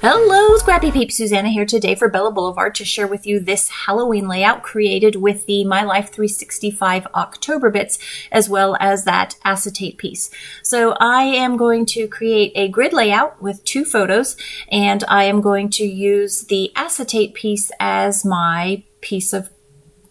Hello, Scrappy Peeps. Susanna here today for Bella Boulevard to share with you this Halloween layout created with the My Life 365 October bits, as well as that acetate piece. So I am going to create a grid layout with 2 photos, and I am going to use the acetate piece as my piece of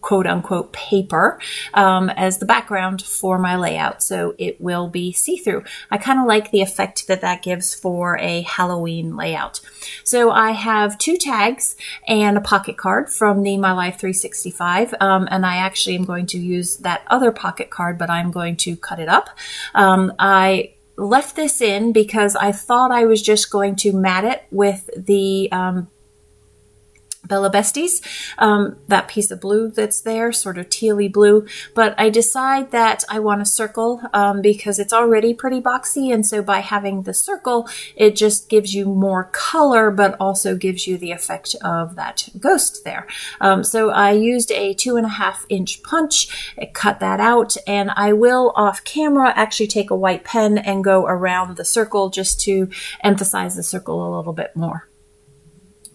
quote-unquote paper as the background for my layout, so it will be see-through. I kind of like the effect that that gives for a Halloween layout. So I have 2 tags and a pocket card from the My Life 365, and I actually am going to use that other pocket card, but I'm going to cut it up. I left this in because I thought I was just going to mat it with the Bella Besties, that piece of blue that's there, sort of tealy blue, but I decide that I want a circle because it's already pretty boxy, and so by having the circle, it just gives you more color, but also gives you the effect of that ghost there. So I used a 2.5-inch punch, cut that out, and I will off camera actually take a white pen and go around the circle just to emphasize the circle a little bit more.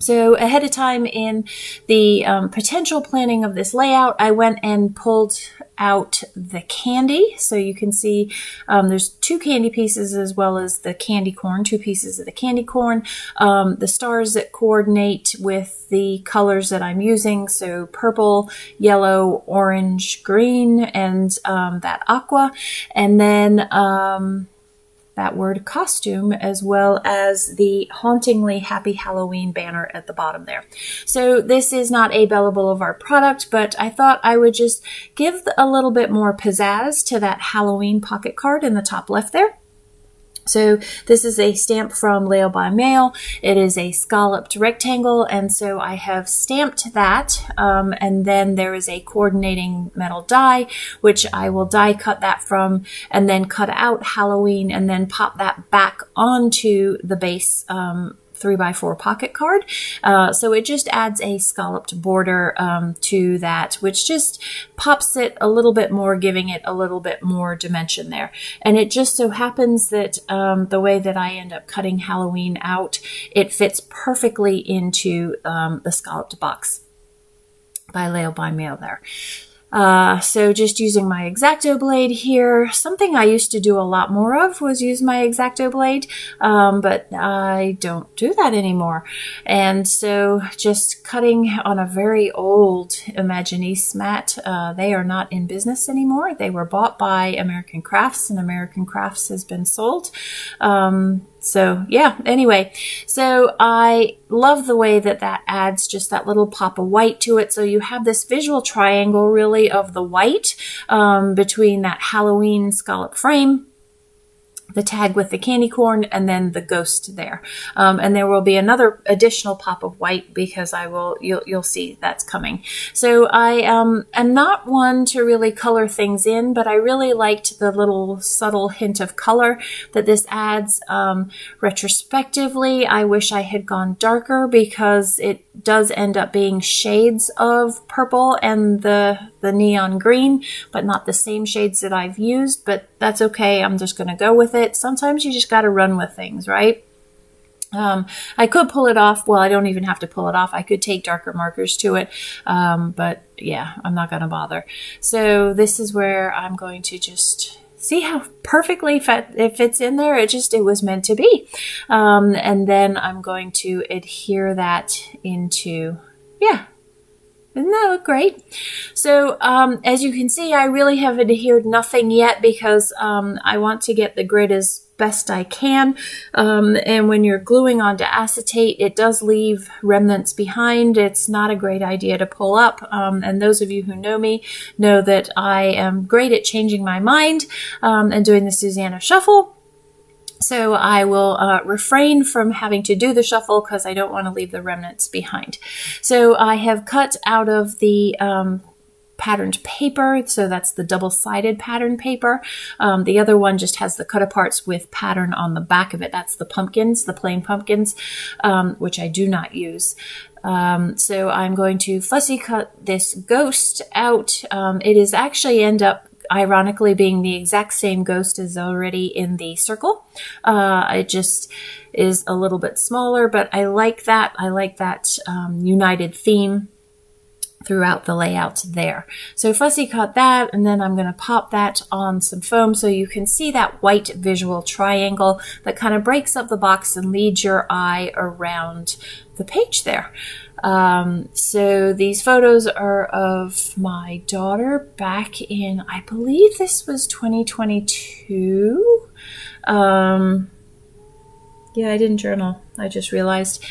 So ahead of time in the potential planning of this layout, I went and pulled out the candy. So you can see there's 2 candy pieces as well as the candy corn, 2 pieces of the candy corn, the stars that coordinate with the colors that I'm using. So purple, yellow, orange, green, and that aqua. And then that word costume, as well as the hauntingly happy Halloween banner at the bottom there. So this is not a Bella Boulevard product, but I thought I would just give a little bit more pizzazz to that Halloween pocket card in the top left there. So this is a stamp from Mail by Mail. It is a scalloped rectangle, and so I have stamped that, and then there is a coordinating metal die, which I will die cut that from, and then cut out Halloween, and then pop that back onto the base 3x4 pocket card. So it just adds a scalloped border to that, which just pops it a little bit more, giving it a little bit more dimension there. And it just so happens that the way that I end up cutting Halloween out, it fits perfectly into the scalloped box by Mail by Mail there. So just using my X-Acto blade here. Something I used to do a lot more of was use my X-Acto blade, but I don't do that anymore. And so just cutting on a very old Imaginiste mat. They are not in business anymore. They were bought by American Crafts, and American Crafts has been sold. So yeah, anyway, so I love the way that that adds just that little pop of white to it. So you have this visual triangle really of the white between that Halloween scallop frame, the tag with the candy corn, and then the ghost there. And there will be another additional pop of white because you'll see that's coming. So I am not one to really color things in, but I really liked the little subtle hint of color that this adds. Retrospectively, I wish I had gone darker because it does end up being shades of purple and the neon green, but not the same shades that I've used, but that's okay. I'm just going to go with it. Sometimes you just got to run with things, right? I could pull it off. Well, I don't even have to pull it off. I could take darker markers to it. But yeah, I'm not going to bother. So this is where I'm going to just see how perfectly it fits in there. It was meant to be. And then I'm going to adhere that into, yeah. Doesn't that look great? So as you can see, I really have adhered nothing yet because I want to get the grid as best I can. And when you're gluing onto acetate, it does leave remnants behind. It's not a great idea to pull up. And those of you who know me know that I am great at changing my mind and doing the Susanna shuffle. So I will refrain from having to do the shuffle because I don't want to leave the remnants behind. So I have cut out of the patterned paper, so that's the double-sided pattern paper. The other one just has the cut-aparts with pattern on the back of it. That's the pumpkins, the plain pumpkins, which I do not use. So I'm going to fussy cut this ghost out. It is actually end up ironically being the exact same ghost as already in the circle. It just is a little bit smaller, but I like that. I like that united theme throughout the layout there. So fussy cut that, and then I'm going to pop that on some foam so you can see that white visual triangle that kind of breaks up the box and leads your eye around the page there. So these photos are of my daughter back in, I believe this was 2022. Yeah, I didn't journal. I just realized.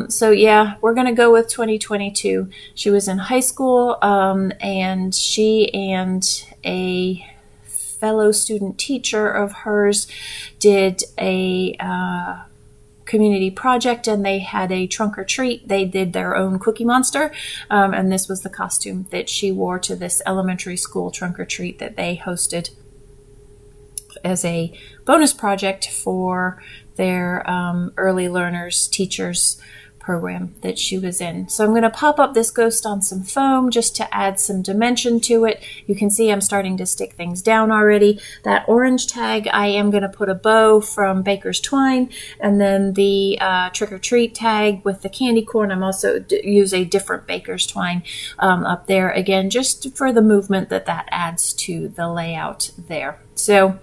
So yeah, we're going to go with 2022. She was in high school, and she and a fellow student teacher of hers did a community project, and they had a trunk or treat. They did their own Cookie Monster, and this was the costume that she wore to this elementary school trunk or treat that they hosted as a bonus project for their early learners teachers program that she was in. So I'm going to pop up this ghost on some foam just to add some dimension to it. You can see I'm starting to stick things down already. That orange tag, I am going to put a bow from Baker's Twine, and then the trick or treat tag with the candy corn, I'm also use a different Baker's Twine up there again, just for the movement that adds to the layout there. So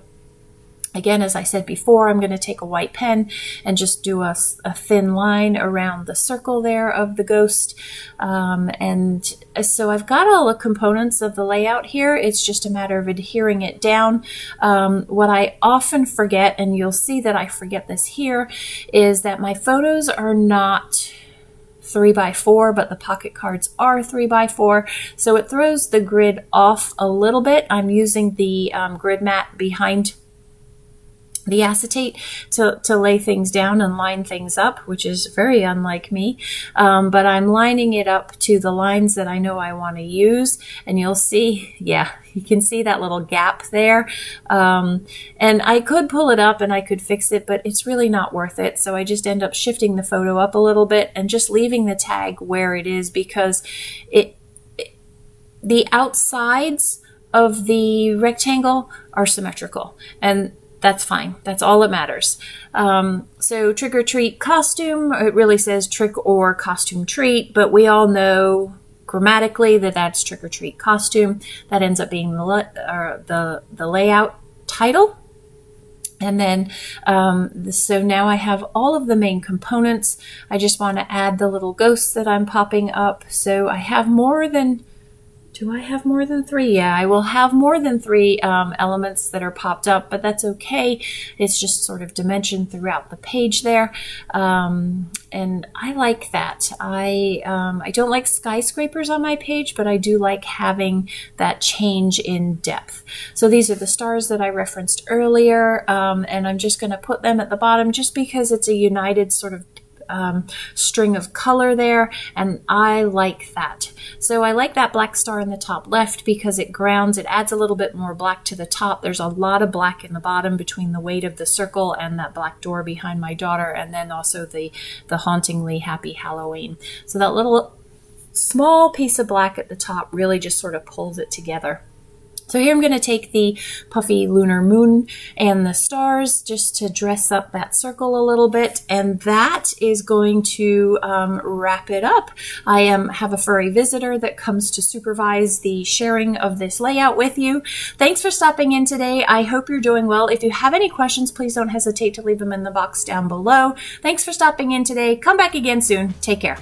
again, as I said before, I'm going to take a white pen and just do a thin line around the circle there of the ghost. And so I've got all the components of the layout here. It's just a matter of adhering it down. What I often forget, and you'll see that I forget this here, is that my photos are not 3x4, but the pocket cards are 3x4. So it throws the grid off a little bit. I'm using the grid mat behind the acetate to lay things down and line things up, which is very unlike me. But I'm lining it up to the lines that I know I want to use. And you'll see, yeah, you can see that little gap there. And I could pull it up and I could fix it, but it's really not worth it. So I just end up shifting the photo up a little bit and just leaving the tag where it is, because the outsides of the rectangle are symmetrical, and that's fine. That's all that matters. So trick or treat costume, it really says trick or costume treat, but we all know grammatically that that's trick or treat costume. That ends up being the layout title. And then, so now I have all of the main components. I just want to add the little ghosts that I'm popping up. So I have more than, do I have more than 3? Yeah, I will have more than 3 elements that are popped up, but that's okay. It's just sort of dimension throughout the page there. And I like that. I don't like skyscrapers on my page, but I do like having that change in depth. So these are the stars that I referenced earlier, and I'm just going to put them at the bottom just because it's a united sort of string of color there, and I like that. So I like that black star in the top left because it grounds, it adds a little bit more black to the top. There's a lot of black in the bottom between the weight of the circle and that black door behind my daughter, and then also the hauntingly happy Halloween. So that little small piece of black at the top really just sort of pulls it together. So here I'm going to take the puffy lunar moon and the stars just to dress up that circle a little bit, and that is going to wrap it up. I have a furry visitor that comes to supervise the sharing of this layout with you. Thanks for stopping in today. I hope you're doing well. If you have any questions, please don't hesitate to leave them in the box down below. Thanks for stopping in today. Come back again soon. Take care.